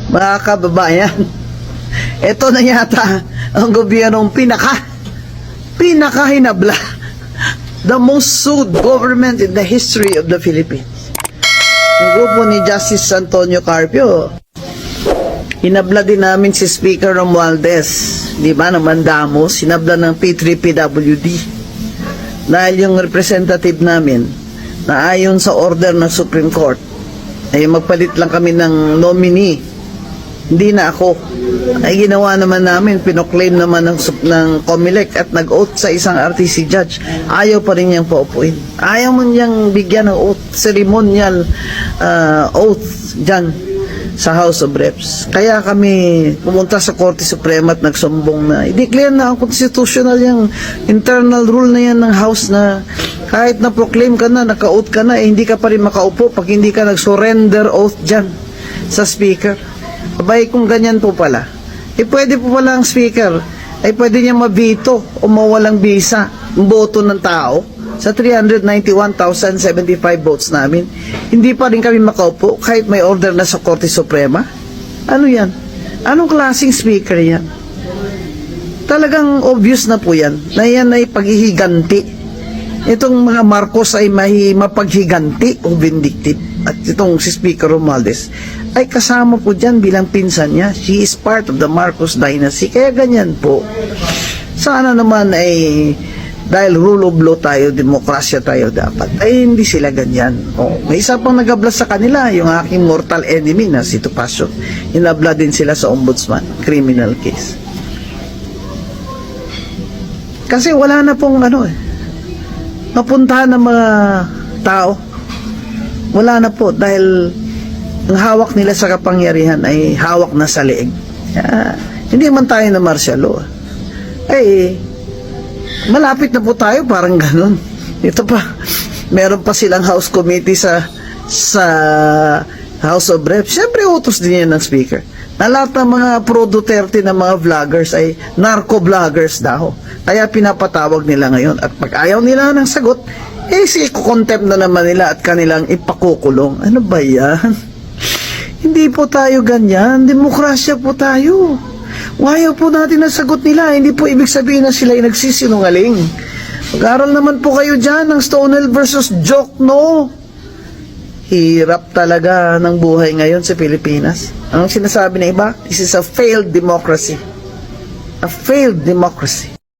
Mga kababayan, ito na yata ang gobyernong pinakahinabla. The most sued government in the history of the Philippines. Yung grupo ni Justice Antonio Carpio, hinabla din namin si Speaker Romualdez, di ba, ng Mandamos, hinabla ng P3PWD. Dahil yung representative namin, na ayon sa order ng Supreme Court, ay magpalit lang kami ng nominee. Hindi na ako. Ay ginawa naman namin, pinoclaim naman ng COMELEC at nag-oath sa isang RTC judge. Ayaw pa rin niyang paupuin. Ayaw mo niyang bigyan ng oath, ceremonial oath dyan sa House of Reps. Kaya kami pumunta sa Korte Suprema at nagsumbong na i-declare na ang constitutional yung internal rule na yan ng House na kahit na proclaim ka na, naka-oath ka na, hindi ka pa rin makaupo pag hindi ka nag-surrender oath dyan sa Speaker. Abay, kung ganyan po pala, pwede po pala ang Speaker, ay pwede niya mabito o mawalang bisa ang boto ng tao sa 391,075 votes namin. Hindi pa rin kami makaupo kahit may order na sa Korte Suprema. Ano yan? Anong klaseng Speaker yan? Talagang obvious na po yan, na yan ay paghihiganti. Itong mga Marcos ay mapaghiganti o vindictive. At itong si Speaker Romualdez ay kasama po dyan bilang pinsan niya. She is part of the Marcos dynasty. Kaya ganyan po. Sana naman ay dahil rule of law tayo, demokrasya tayo dapat, ay hindi sila ganyan. May isa pang nagablas sa kanila, yung aking mortal enemy na si Topacio. Inabla din sila sa ombudsman, criminal case. Kasi wala na pong mapuntahan ng mga tao. Wala na po dahil ang hawak nila sa kapangyarihan ay hawak na sa leeg. Hindi man tayo na martial law. Malapit na po tayo, parang ganun. Ito pa, meron pa silang House Committee sa House of Reps. Siyempre, utos din yan ng Speaker. Na lahat ng mga pro-Duterte na mga vloggers ay narco-vloggers daw. Kaya pinapatawag nila ngayon. At pag ayaw nila ng sagot, contempt na naman nila at kanilang ipakukulong. Ano ba yan? Hindi po tayo ganyan. Demokrasya po tayo. Ayaw po natin ang sagot nila. Hindi po ibig sabihin na sila ay nagsisinungaling. Mag-aral naman po kayo dyan ng Stonewall versus Jokno. Hirap talaga ng buhay ngayon sa Pilipinas. Anong sinasabi na iba? This is a failed democracy. A failed democracy.